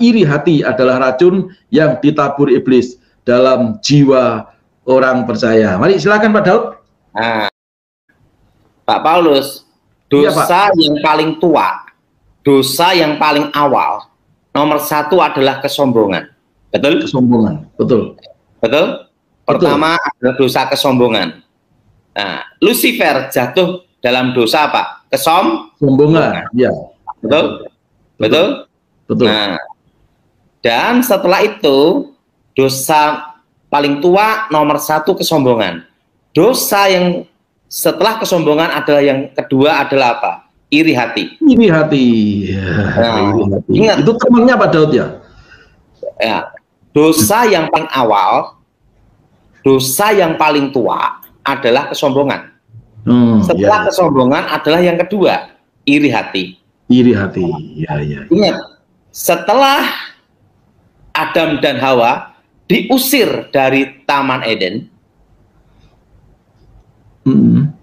iri hati adalah racun yang ditabur iblis dalam jiwa orang percaya. Mari silakan Pak Daud. Nah, Pak Paulus, dosa yang paling tua, dosa yang paling awal, nomor satu adalah kesombongan. Betul? Kesombongan, betul. Betul? Pertama adalah dosa kesombongan. Nah, Lucifer jatuh dalam dosa apa? Kesombongan. Ya. Betul? Betul? Betul. Nah, dan setelah itu dosa paling tua nomor satu kesombongan. Dosa yang setelah kesombongan adalah yang kedua adalah apa? Iri hati. Iri hati. Nah, iri hati. Ingat, itu temannya Pak Daud ya? Ya, dosa yang paling awal, dosa yang paling tua adalah kesombongan. Setelah kesombongan adalah yang kedua, iri hati. Iri hati. Ya. Ingat, setelah Adam dan Hawa diusir dari Taman Eden,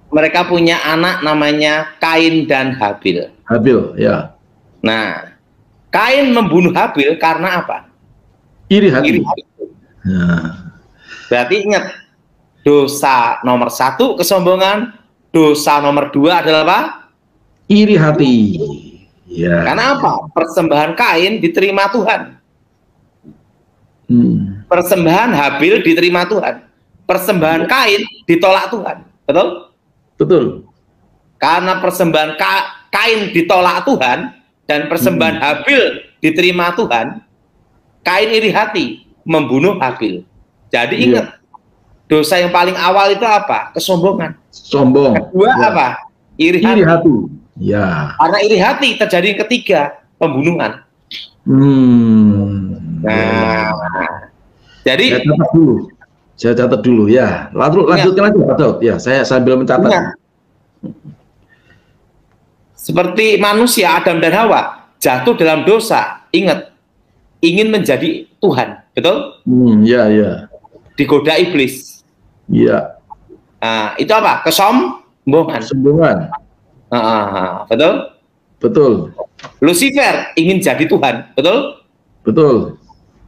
mereka punya anak namanya Kain dan Habil. Habil, ya. Nah, Kain membunuh Habil karena apa? Iri hati. Iri hati. Berarti ingat, dosa nomor satu kesombongan, dosa nomor dua adalah apa? Iri hati. Ya. Karena apa? Persembahan Kain diterima Tuhan. Persembahan Habil diterima Tuhan. Persembahan Kain ditolak Tuhan. Betul? Betul. Karena persembahan Kain ditolak Tuhan dan persembahan Habil diterima Tuhan, Kain iri hati membunuh Habil. Jadi ingat, dosa yang paling awal itu apa? Kesombongan. Sombong. Kedua apa? Iri hati. Iri hati. Ya. Karena iri hati terjadi yang ketiga, pembunuhan. Nah, jadi saya catat dulu ya. Lanjutkan lagi Pak Daud. Ya, saya sambil mencatat. Seperti manusia Adam dan Hawa jatuh dalam dosa. Ingat, ingin menjadi Tuhan, betul? Ya. Digoda iblis. Ya. Nah, itu apa? Kesombongan. Betul? Betul. Lucifer ingin jadi Tuhan, betul? Betul.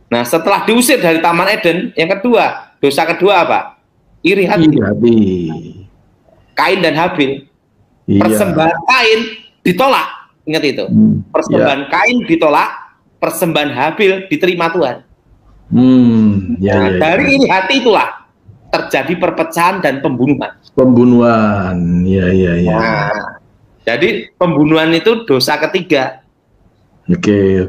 Nah, setelah diusir dari Taman Eden, yang kedua, dosa kedua apa? Iri hati. Iri hati. Kain dan Habil. Persembahan Kain ditolak. Ingat itu. Persembahan Kain ditolak, persembahan Habil diterima Tuhan. Dari iri hati itulah terjadi perpecahan dan pembunuhan. Ya. Nah, jadi pembunuhan itu dosa ketiga. Oke.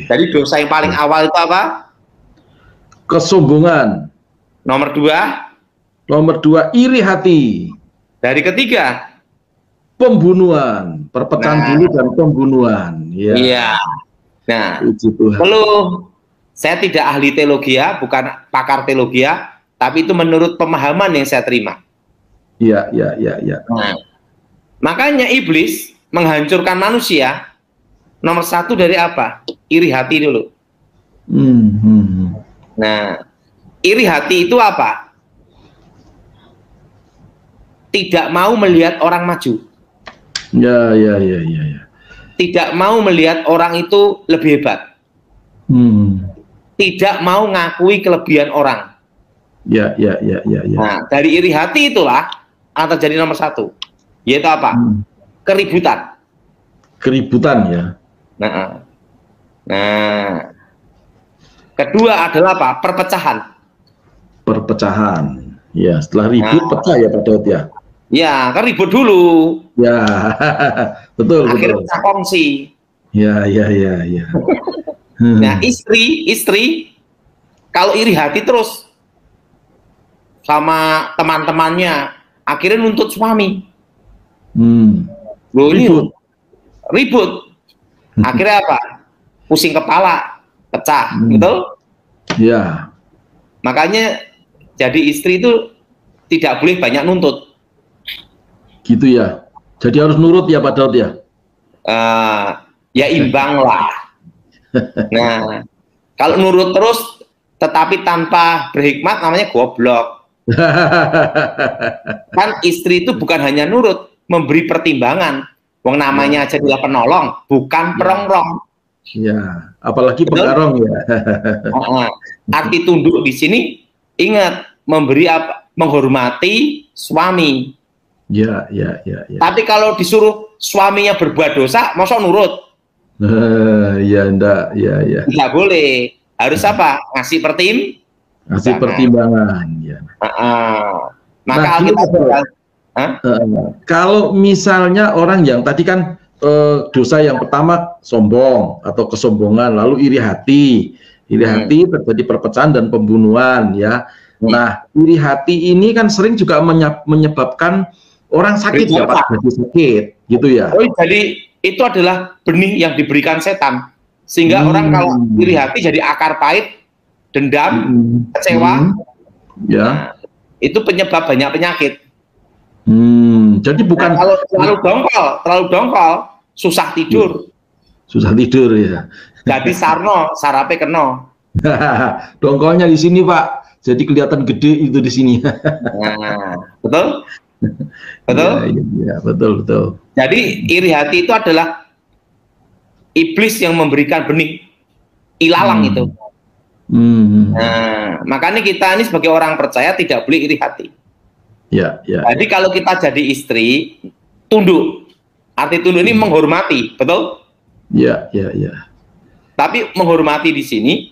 Jadi dosa yang paling awal itu apa? Kesombongan. Nomor dua, iri hati. Dari ketiga, pembunuhan. Perpecahan dulu dan pembunuhan. Iya. Nah, saya tidak ahli teologi ya, bukan pakar teologi ya, tapi itu menurut pemahaman yang saya terima. Iya. Nah, makanya iblis menghancurkan manusia. Nomor satu dari apa? Iri hati dulu. Nah, iri hati itu apa? Tidak mau melihat orang maju. Ya. Tidak mau melihat orang itu lebih hebat. Tidak mau ngakui kelebihan orang. Ya. Nah, dari iri hati itulah yang terjadi nomor satu. Yaitu apa? Keributan. Ya. Nah, kedua adalah apa? Perpecahan. Ya, setelah ribut pecah ya Pak Daud ya. Ya, kan ribut dulu. Ya, betul. Akhirnya pecah kongsi. Ya. Nah, istri kalau iri hati terus sama teman-temannya, akhirnya nuntut suami. Ribut. Akhirnya apa? Pusing kepala, pecah, betul? Ya. Makanya jadi istri itu tidak boleh banyak nuntut. Gitu ya. Jadi harus nurut ya Pak Daud ya. Ya imbang lah. Nah, kalau nurut terus tetapi tanpa berhikmat namanya goblok. Kan istri itu bukan hanya nurut, memberi pertimbangan. Wong namanya aja dia penolong, bukan perongrong. Ya, apalagi Betul? pengarong ya. Arti tunduk di sini ingat memberi apa? Menghormati suami. Ya. Tapi kalau disuruh suaminya berbuat dosa, masa nurut? Ya, enggak, ya. Tidak boleh. Harus apa? Ngasih Ngasih pertimbangan. Ya. Maka Nah, kita kalau misalnya orang yang tadi kan dosa yang pertama sombong atau kesombongan, lalu iri hati terjadi perpecahan dan pembunuhan ya. Nah, iri hati ini kan sering juga menyebabkan orang sakit ya Pak, jadi sakit gitu ya. Oh, jadi itu adalah benih yang diberikan setan, sehingga orang kalau iri hati jadi akar pahit, dendam, kecewa. Ya. Nah, itu penyebab banyak penyakit. Jadi bukan kalau terlalu dongkol, susah tidur. Susah tidur ya. Jadi sarno, sarape keno. Dongkolnya di sini Pak, jadi kelihatan gede itu di sini. Nah, betul? Betul? Ya, betul. Jadi iri hati itu adalah iblis yang memberikan benih ilalang itu. Nah, makanya kita ini sebagai orang percaya tidak boleh iri hati. Ya. Jadi kalau kita jadi istri, tunduk. Arti tunduk ini menghormati, betul? Ya. Tapi menghormati di sini,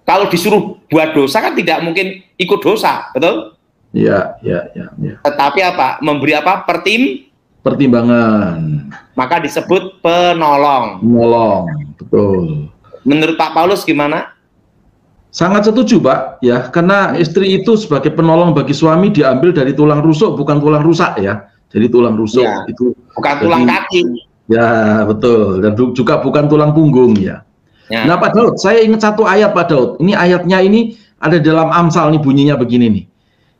kalau disuruh buat dosa kan tidak mungkin ikut dosa, betul? Ya. Tetapi apa? Memberi apa? Pertimbangan. Maka disebut penolong. Betul. Menurut Pak Paulus gimana? Sangat setuju Pak, ya, karena istri itu sebagai penolong bagi suami diambil dari tulang rusuk, bukan tulang rusak ya. Jadi tulang rusuk ya, itu bukan tulang kaki. Ya, betul. Dan juga bukan tulang punggung ya. Nah Pak Daud, saya ingat satu ayat Pak Daud. Ini ayatnya ini ada dalam Amsal nih, bunyinya begini nih.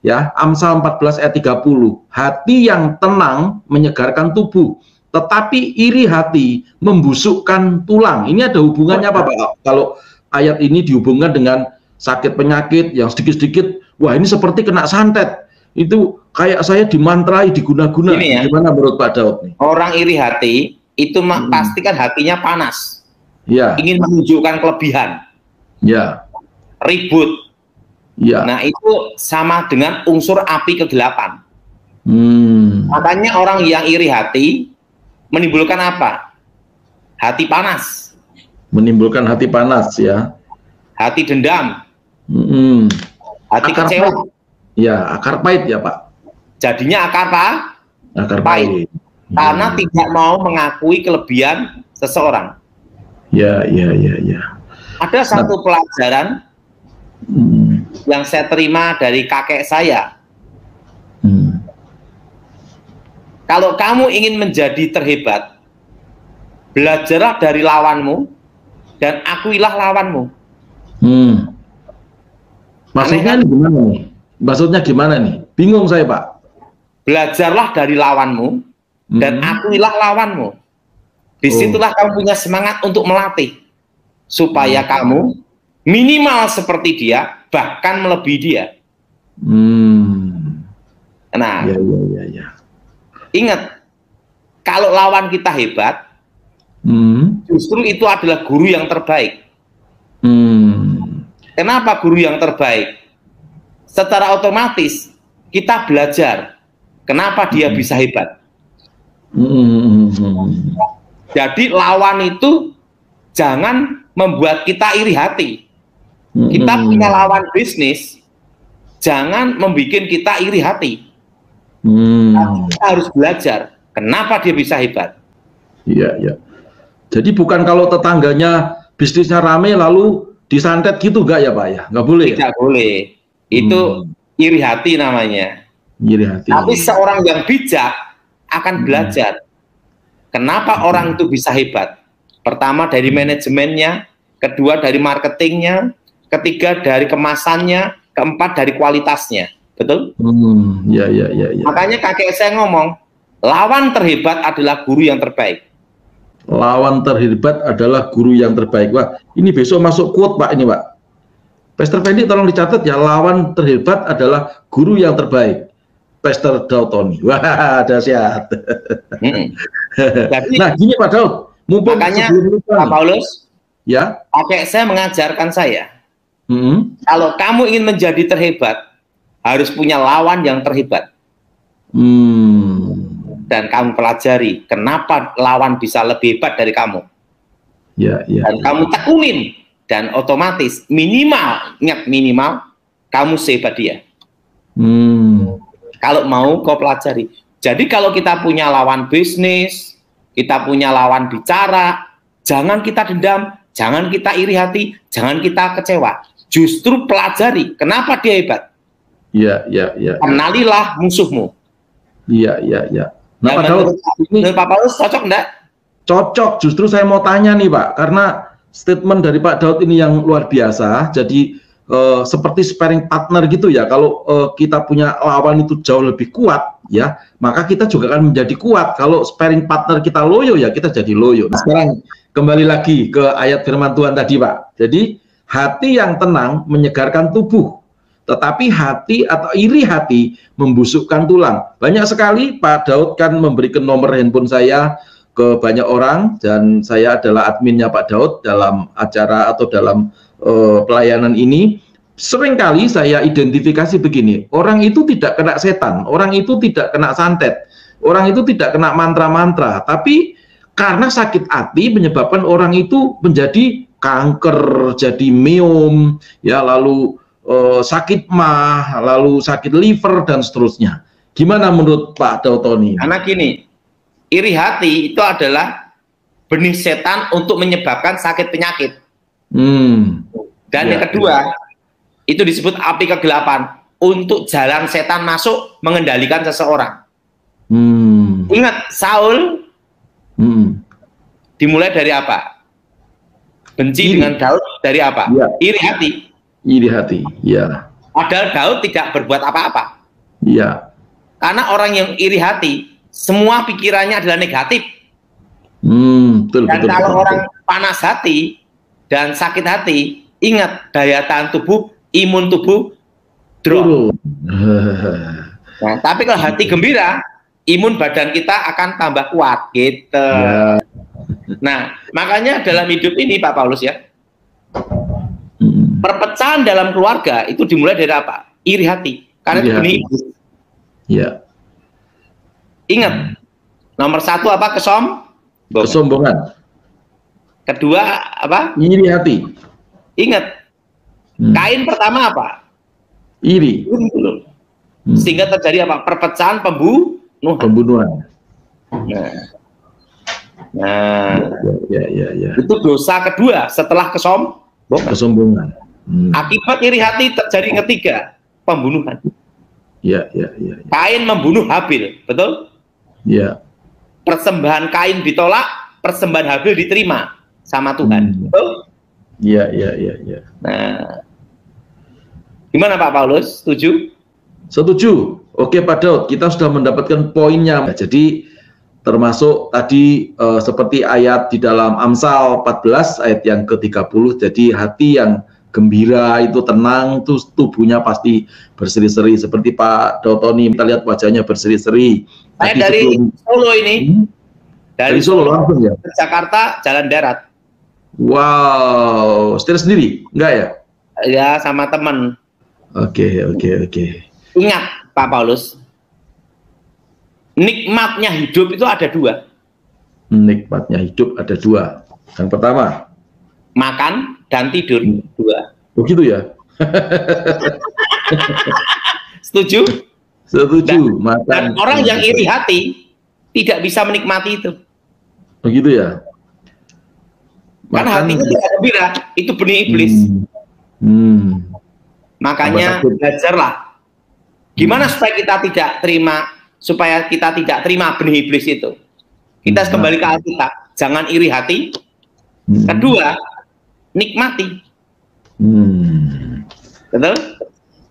Ya, Amsal 14 ayat 30. Hati yang tenang menyegarkan tubuh, tetapi iri hati membusukkan tulang. Ini ada hubungannya apa Pak? Kalau ayat ini dihubungkan dengan sakit penyakit yang sedikit-sedikit, wah ini seperti kena santet. Itu kayak saya dimantrai, diguna-guna. Ya, gimana menurut Pak Daud nih? Orang iri hati itu pasti kan hatinya panas. Ya. Ingin menunjukkan kelebihan. Ya. Ribut. Ya. Nah, itu sama dengan unsur api kegelapan. Makanya orang yang iri hati menimbulkan apa? Hati panas. Menimbulkan hati panas ya. Hati dendam. Hati akar kecewa. Pahit. Ya, akar pahit ya Pak. Jadinya akar pahit. Karena tidak mau mengakui kelebihan seseorang. Ya. Ada satu pelajaran yang saya terima dari kakek saya. Kalau kamu ingin menjadi terhebat, belajarlah dari lawanmu dan akuilah lawanmu. Maksudnya gimana nih? Maksudnya gimana nih? Bingung saya Pak. Belajarlah dari lawanmu dan akuilah lawanmu. Disitulah kamu punya semangat untuk melatih supaya kamu minimal seperti dia, bahkan melebihi dia. Nah, ya. Ingat, kalau lawan kita hebat, justru itu adalah guru yang terbaik. Kenapa guru yang terbaik? Secara otomatis kita belajar kenapa dia bisa hebat. Jadi lawan itu jangan membuat kita iri hati. Kita punya lawan bisnis, jangan membuat kita iri hati. Kita harus belajar kenapa dia bisa hebat. Iya. Jadi bukan kalau tetangganya bisnisnya rame lalu disantet gitu enggak ya Pak ya? Nggak boleh. Tidak boleh. Itu iri hati namanya. Iri hati. Tapi seorang yang bijak akan belajar kenapa orang itu bisa hebat. Pertama dari manajemennya, kedua dari marketingnya, ketiga dari kemasannya, keempat dari kualitasnya. Betul? Ya. Makanya kakek saya ngomong, lawan terhebat adalah guru yang terbaik. Lawan terhebat adalah guru yang terbaik. Wah, ini besok masuk quote Pak ini Pak. Pastor Fendi tolong dicatat ya, lawan terhebat adalah guru yang terbaik. Pastor Daud Tony. Wah, dahsyat. Jadi, nah, gini Pak Daud, Makanya Pak Paulus, ya, kakek saya mengajarkan saya, kalau kamu ingin menjadi terhebat, harus punya lawan yang terhebat. Dan kamu pelajari kenapa lawan bisa lebih hebat dari kamu. Dan kamu tekunin, dan otomatis minimal, ingat minimal, kamu sehebat dia. Kalau mau kau pelajari. Jadi kalau kita punya lawan bisnis, kita punya lawan bicara, jangan kita dendam, jangan kita iri hati, jangan kita kecewa. Justru pelajari kenapa dia hebat. Kenalilah musuhmu. Nah, Pak Paulus cocok enggak? Cocok. Justru saya mau tanya nih Pak, karena statement dari Pak Daud ini yang luar biasa. Jadi seperti sparring partner gitu ya. Kalau kita punya lawan itu jauh lebih kuat, ya, maka kita juga akan menjadi kuat. Kalau sparring partner kita loyo, ya kita jadi loyo. Nah, sekarang kembali lagi ke ayat firman Tuhan tadi, Pak. Jadi hati yang tenang menyegarkan tubuh, tetapi hati atau iri hati membusukkan tulang. Banyak sekali Pak Daud kan memberikan nomor handphone saya ke banyak orang, dan saya adalah adminnya Pak Daud dalam acara atau dalam pelayanan ini. Seringkali saya identifikasi begini, orang itu tidak kena setan, orang itu tidak kena santet, orang itu tidak kena mantra-mantra, tapi karena sakit hati menyebabkan orang itu menjadi kanker, jadi meom, ya, lalu sakit mah, lalu sakit liver dan seterusnya. Gimana menurut Pak Daud Tony? Karena gini, iri hati itu adalah benih setan untuk menyebabkan sakit penyakit. Dan yang kedua, itu disebut api kegelapan untuk jalan setan masuk mengendalikan seseorang. Ingat, Saul dimulai dari apa? Benci dengan Daud dari apa? Iri hati. Iri hati, ya. Padahal Daud tidak berbuat apa-apa. Iya. Karena orang yang iri hati, semua pikirannya adalah negatif. Dan kalau orang panas hati dan sakit hati, ingat, daya tahan tubuh, imun tubuh drop. Nah, tapi kalau hati gembira, imun badan kita akan tambah kuat, gitu. Nah, makanya dalam hidup ini Pak Paulus ya, perpecahan dalam keluarga itu dimulai dari apa? Iri hati. Karena itu benih iblis. Ingat, nomor satu apa? Kesombongan. Kedua apa? Iri hati. Ingat, Kain pertama apa? Iri. Sehingga terjadi apa? Perpecahan, pembunuhan. Nah, itu dosa kedua setelah kesombongan. Akibat iri hati terjadi yang ketiga, pembunuhan. Kain membunuh Habil, betul? Persembahan Kain ditolak, persembahan Habil diterima sama Tuhan, betul? Nah, gimana Pak Paulus? Setuju? Setuju. Oke Pak Daud, kita sudah mendapatkan poinnya. Jadi termasuk tadi seperti ayat di dalam Amsal 14 ayat yang ke-30. Jadi hati yang gembira itu tenang, itu tubuhnya pasti berseri-seri. Seperti Pak Daud Tony, kita lihat wajahnya berseri-seri. Saya dari Solo ini. Dari Solo langsung ya. Ke Jakarta jalan darat. Wow, setir sendiri? Enggak ya? Ya, sama teman. Oke. Ingat Pak Paulus, nikmatnya hidup itu ada dua. Nikmatnya hidup ada dua. Yang pertama, makan dan tidur. Dua. Begitu ya? Setuju? Setuju. Dan orang yang iri hati tidak bisa menikmati itu. Begitu ya? Karena hatinya tidak gembira, itu benih iblis. Makanya belajarlah gimana supaya kita tidak terima benih iblis itu. Kita kembali ke Alkitab, jangan iri hati. Kedua, nikmati.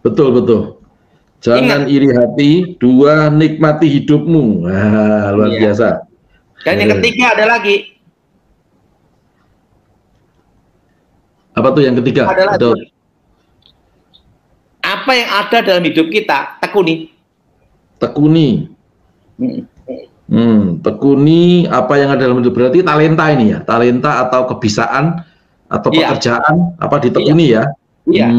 Betul. Jangan iri hati. Dua, nikmati hidupmu. Wah, luar biasa. Dan yang ketiga ada lagi. Apa tuh yang ketiga? Apa yang ada dalam hidup kita, tekuni. Tekuni apa yang ada dalam hidup, berarti talenta ini ya, talenta atau kebisaan atau pekerjaan apa ditekuni ya. Iya.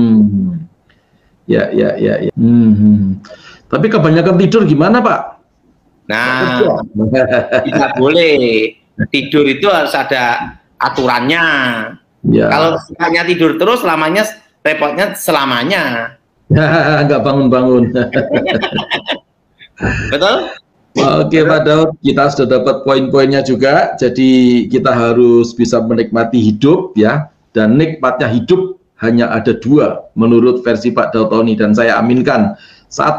Ya. Tapi kebanyakan tidur gimana, Pak? Nah, tidak boleh. Tidur itu harus ada aturannya. Ya. Kalau hanya tidur terus, lamanya repotnya selamanya. Nggak bangun-bangun. Betul? Oke, Pak Daud, kita sudah dapat poin-poinnya juga. Jadi kita harus bisa menikmati hidup ya. Dan nikmatnya hidup hanya ada dua menurut versi Pak Daud Tony, dan saya aminkan. 1,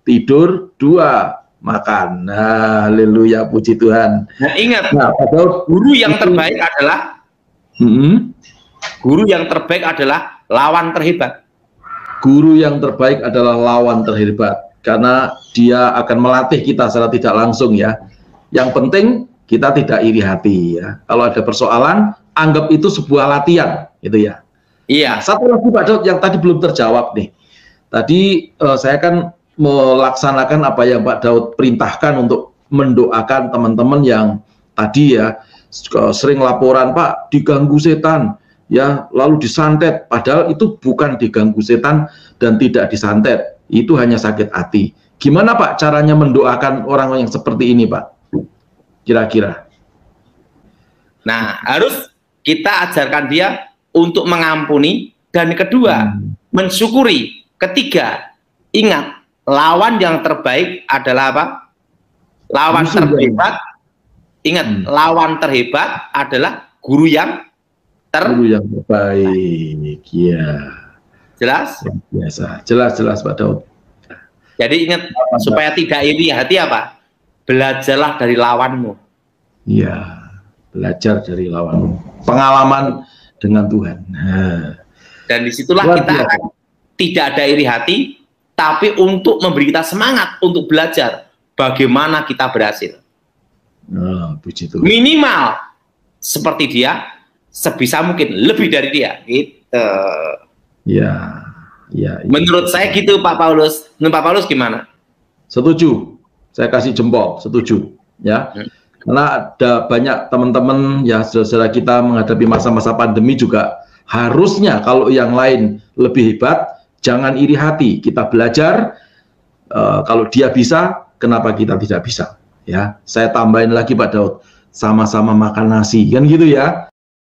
tidur. 2, makan. Nah, haleluya, puji Tuhan. Nah, ingat, Pak Daud, guru yang terbaik adalah guru yang terbaik adalah lawan terhebat. Guru yang terbaik adalah lawan terhebat. Karena dia akan melatih kita secara tidak langsung ya. Yang penting kita tidak iri hati ya. Kalau ada persoalan, anggap itu sebuah latihan, gitu ya. Iya. Satu lagi Pak Daud yang tadi belum terjawab nih. Tadi saya kan melaksanakan apa yang Pak Daud perintahkan untuk mendoakan teman-teman yang tadi ya sering laporan, Pak, diganggu setan ya, lalu disantet. Padahal itu bukan diganggu setan dan tidak disantet. Itu hanya sakit hati. Gimana Pak caranya mendoakan orang yang seperti ini, Pak? Kira-kira. Nah, harus kita ajarkan dia untuk mengampuni. Dan kedua, mensyukuri. Ketiga, ingat, lawan yang terbaik adalah apa? Lawan terhebat. Ingat, lawan terhebat adalah guru yang terbaik. Ya. Jelas? Biasa. Jelas Pak Daud. Jadi ingat, supaya tidak iri hati apa? Belajarlah dari lawanmu. Iya, belajar dari lawanmu. Pengalaman dengan Tuhan. Dan disitulah kita akan tidak ada iri hati, tapi untuk memberi kita semangat untuk belajar bagaimana kita berhasil. Puji Tuhan. Minimal seperti dia, sebisa mungkin lebih dari dia. Gitu. Ya. Menurut saya gitu, Pak Paulus. Menurut Pak Paulus gimana? Setuju. Saya kasih jempol, setuju. Ya. Karena ada banyak teman-teman ya, saudara kita menghadapi masa-masa pandemi juga harusnya kalau yang lain lebih hebat, jangan iri hati. Kita belajar. Kalau dia bisa, kenapa kita tidak bisa? Ya. Saya tambahin lagi Pak Daud, sama-sama makan nasi, kan gitu ya.